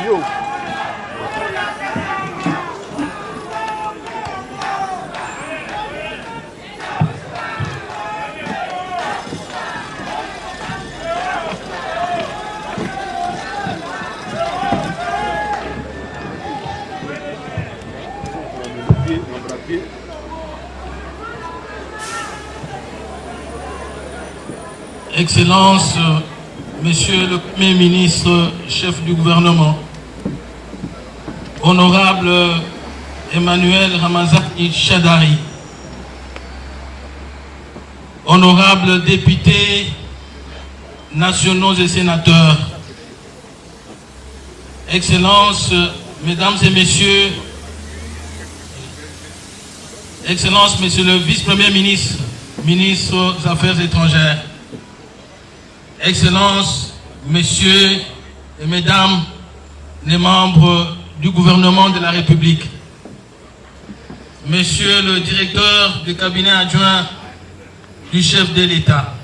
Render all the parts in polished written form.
Yo. Excellences, Monsieur le Premier ministre, chef du gouvernement, Honorable Emmanuel Ramazani Shadari, Honorables députés nationaux et sénateurs, Excellences, Mesdames et Messieurs, Excellences, Monsieur le Vice-Premier ministre, ministre des Affaires étrangères, Excellences, Messieurs et Mesdames les membres du gouvernement de la République, Monsieur le directeur du cabinet adjoint du chef de l'État,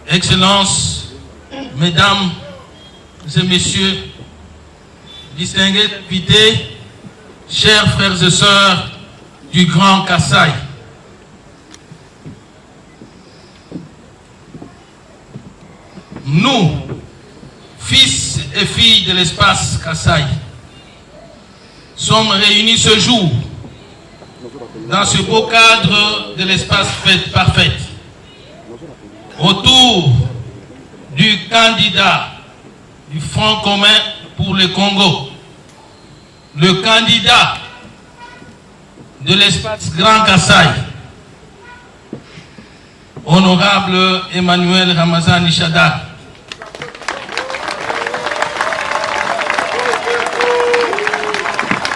Excellences, Mesdames et Messieurs, distingués invités, chers frères et sœurs du Grand Kasaï, nous, fils et filles de l'espace Kasaï, sommes réunis ce jour dans ce beau cadre de l'espace fête parfaite autour du candidat du Front commun pour le Congo, le candidat de l'espace Grand Kasaï, Honorable Emmanuel Ramazani Shadari.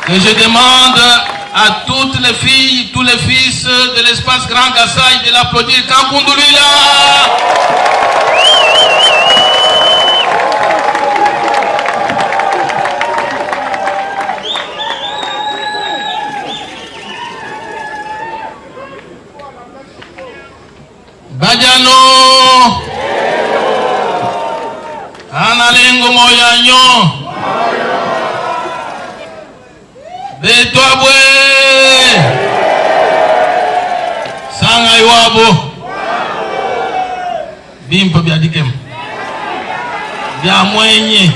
Et je demande à toutes les filles, tous les fils de l'espace Grand Kasaï de l'applaudir. Kankundulila! Badiano! Analengo moyanyo! Betwabwe Sanga iwabo Bimpa biadikem Bia mwenye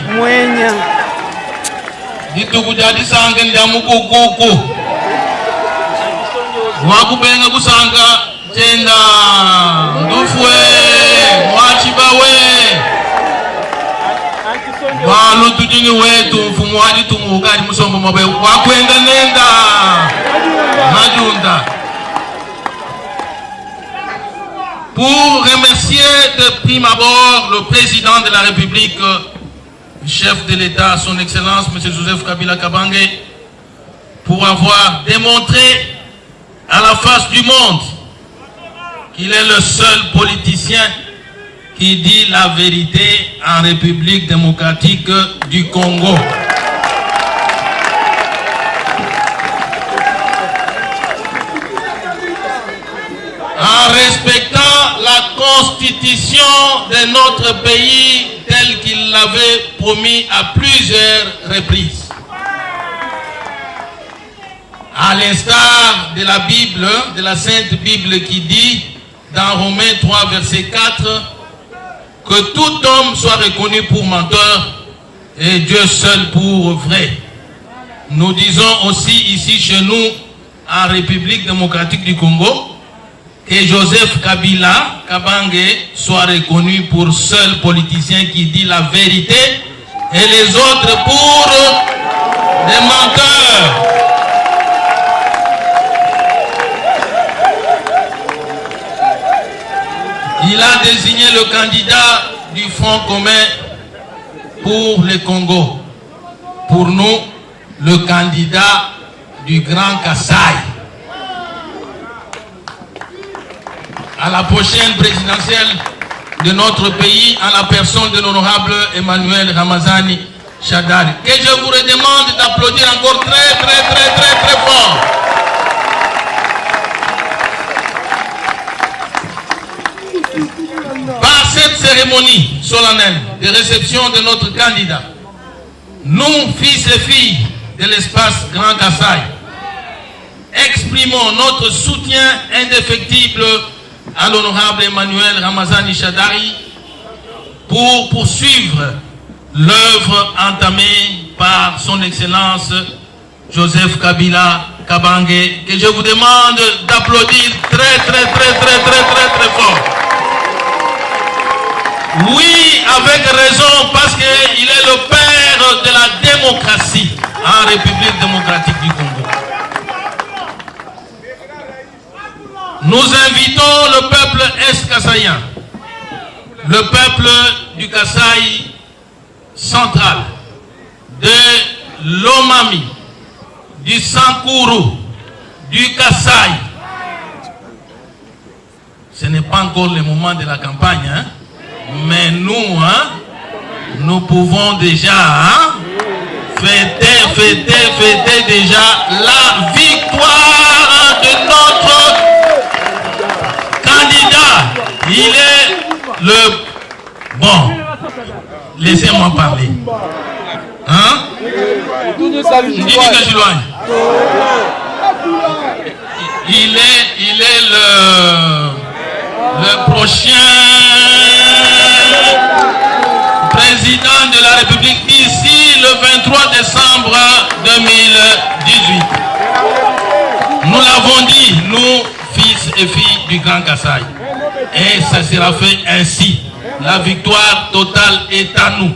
Dituku jadi sanga ndiamu kukuku Wakubenga kusanga Tenda Ndufwe Mwachibawe Walu tujini wetu mfumu wadi tumuhugari musombo mabe wakwenda nenda Majunda. Pour remercier de prime abord le président de la République, le chef de l'État, son Excellence M. Joseph Kabila Kabange, pour avoir démontré à la face du monde qu'il est le seul politicien qui dit la vérité en République démocratique du Congo. En respectant la constitution de notre pays telle qu'il l'avait promis à plusieurs reprises. À l'instar de la Bible, de la Sainte Bible qui dit dans Romains 3 verset 4 que tout homme soit reconnu pour menteur et Dieu seul pour vrai. Nous disons aussi ici chez nous, en République démocratique du Congo, que Joseph Kabila Kabange soit reconnu pour seul politicien qui dit la vérité et les autres pour des menteurs. Il a désigné le candidat du Front commun pour le Congo. Pour nous, le candidat du Grand Kasaï. À la prochaine présidentielle de notre pays, en la personne de l'honorable Emmanuel Ramazani Shadari. Que je vous demande d'applaudir encore très fort. Par cette cérémonie solennelle de réception de notre candidat, nous, fils et filles de l'espace Grand Kasaï, exprimons notre soutien indéfectible à l'honorable Emmanuel Ramazani Shadari pour poursuivre l'œuvre entamée par son Excellence Joseph Kabila Kabange, que je vous demande d'applaudir très fort. Oui, avec raison, parce qu'il est le père de la démocratie en République démocratique du Congo. Nous invitons le peuple est-kassaïen, le peuple du Kasaï central, de l'Omami, du Sankuru, du Kasaï. Ce n'est pas encore le moment de la campagne, hein? Mais nous, nous pouvons déjà fêter déjà la victoire de notre candidat. Il est le... Bon, laissez-moi parler. Hein? Il est le prochain président de la République d'ici le 23 décembre 2018. Nous l'avons dit, nous, fils et filles du Grand Kasaï. Et ça sera fait ainsi. La victoire totale est à nous.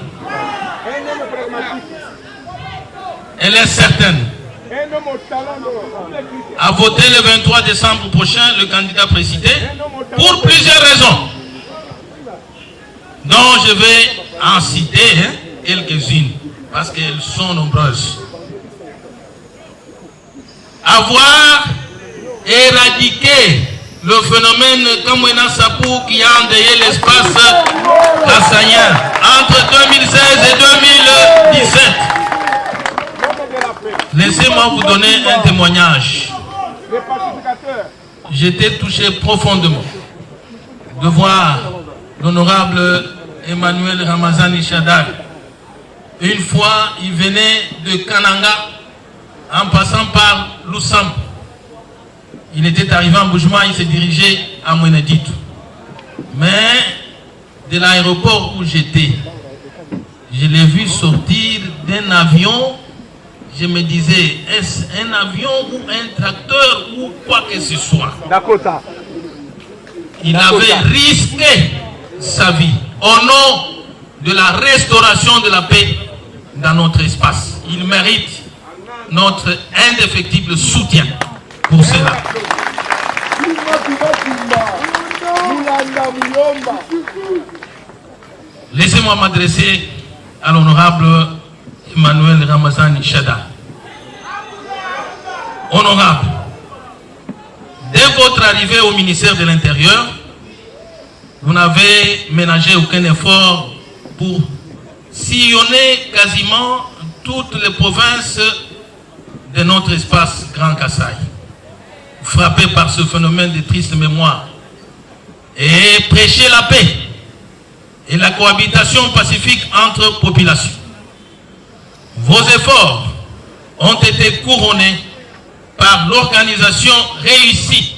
Elle est certaine. À voter le 23 décembre prochain le candidat précité pour plusieurs raisons, dont je vais en citer quelques-unes parce qu'elles sont nombreuses. Avoir éradiqué le phénomène Kamwena Sapou qui a endeuillé l'espace kassaïen entre 2016 et 2017. Laissez-moi vous donner un témoignage. J'étais touché profondément de voir l'honorable Emmanuel Ramazani Shadari. Une fois, il venait de Kananga en passant par Lusam. Il était arrivé en Boujma, il s'est dirigé à Mweneditu. Mais de l'aéroport où j'étais, je l'ai vu sortir d'un avion. Je me disais, est-ce un avion ou un tracteur ou quoi que ce soit? Dakota. Il avait risqué sa vie au nom de la restauration de la paix dans notre espace. Il mérite notre indéfectible soutien pour cela. Laissez-moi m'adresser à l'honorable Emmanuel Ramazani Shadari. Honorable, dès votre arrivée au ministère de l'Intérieur, vous n'avez ménagé aucun effort pour sillonner quasiment toutes les provinces de notre espace Grand Kasaï, frappé par ce phénomène de triste mémoire, et prêcher la paix et la cohabitation pacifique entre populations. Vos efforts ont été couronnés par l'organisation réussie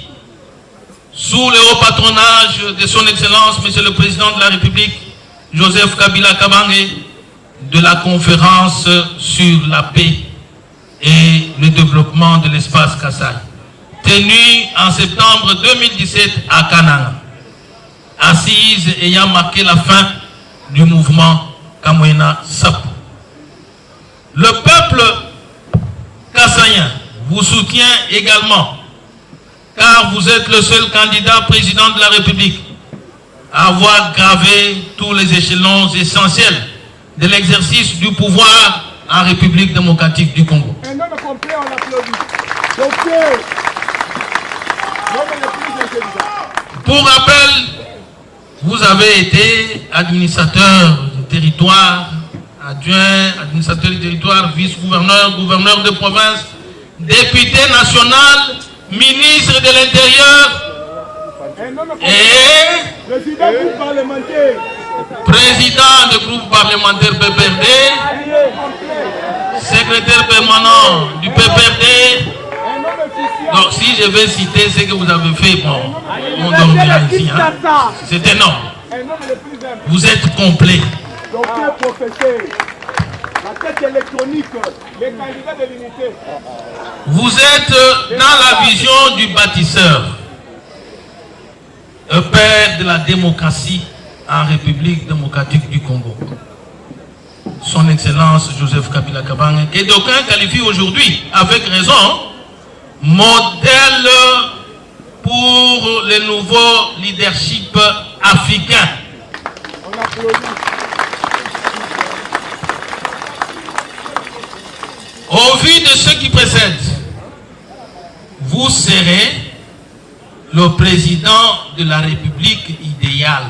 sous le haut patronage de son Excellence, Monsieur le Président de la République, Joseph Kabila Kabange, de la conférence sur la paix et le développement de l'espace Kasaï, tenue en septembre 2017 à Kananga, assise ayant marqué la fin du mouvement Kamwena Sapou. Le peuple kassaïen vous soutient également, car vous êtes le seul candidat président de la République à avoir gravé tous les échelons essentiels de l'exercice du pouvoir en République démocratique du Congo. Pour rappel, vous avez été administrateur du territoire, adjoint, administrateur du territoire, vice-gouverneur, gouverneur de province, député national, ministre de l'Intérieur et Président du groupe parlementaire. Président du groupe parlementaire PPRD. Secrétaire permanent du PPRD. Donc si je vais citer ce que vous avez fait, bon, on dormira ici. Hein. C'est énorme. Vous êtes complet. Docteur, professeur, la tête électronique, les candidats de l'unité. Vous êtes dans la vision du bâtisseur, le père de la démocratie en République démocratique du Congo. Son Excellence Joseph Kabila Kabange, et d'aucuns qualifient aujourd'hui, avec raison, modèle pour le nouveau leadership africain. On applaudit. Au vu de ce qui précède, vous serez le président de la République idéale,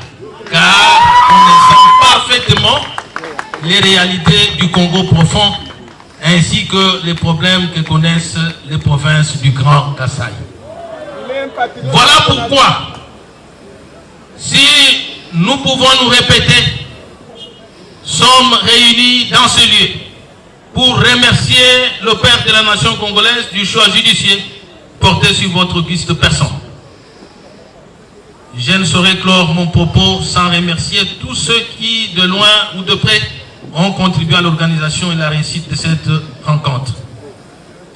car connaissant parfaitement les réalités du Congo profond, ainsi que les problèmes que connaissent les provinces du Grand Kasaï. Voilà pourquoi, si nous pouvons nous répéter, sommes réunis dans ce lieu pour remercier le Père de la nation congolaise du choix judiciaire porté sur votre auguste personne. Je ne saurais clore mon propos sans remercier tous ceux qui, de loin ou de près, ont contribué à l'organisation et la réussite de cette rencontre.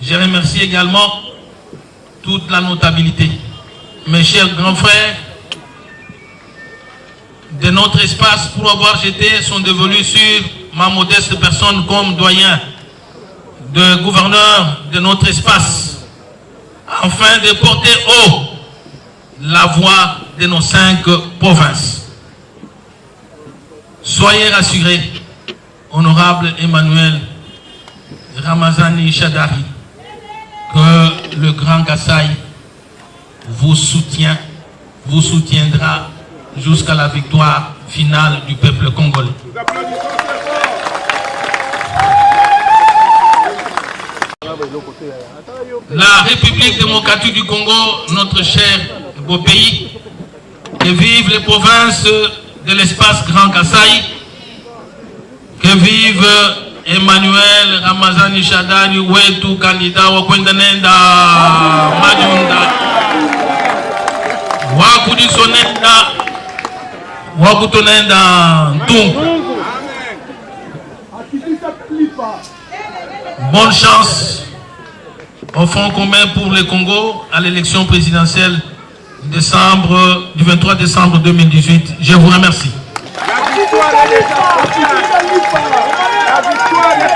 Je remercie également toute la notabilité. Mes chers grands frères de notre espace, pour avoir jeté son dévolu sur ma modeste personne comme doyen de gouverneur de notre espace, afin de porter haut la voix de nos 5 provinces. Soyez rassurés, honorable Emmanuel Ramazani Shadari, que le Grand Kasaï vous soutiendra jusqu'à la victoire finale du peuple congolais. La République démocratique du Congo, notre cher et beau pays, que vivent les provinces de l'espace Grand Kasaï, que vivent Emmanuel Ramazani Shadari wetu candidat wa kwenda nenda Majunda wakudisonenda wakutonenda Ntungu. Bonne chance au Front commun pour le Congo à l'élection présidentielle du 23 décembre 2018. Je vous remercie. La victoire est confirmée. La victoire est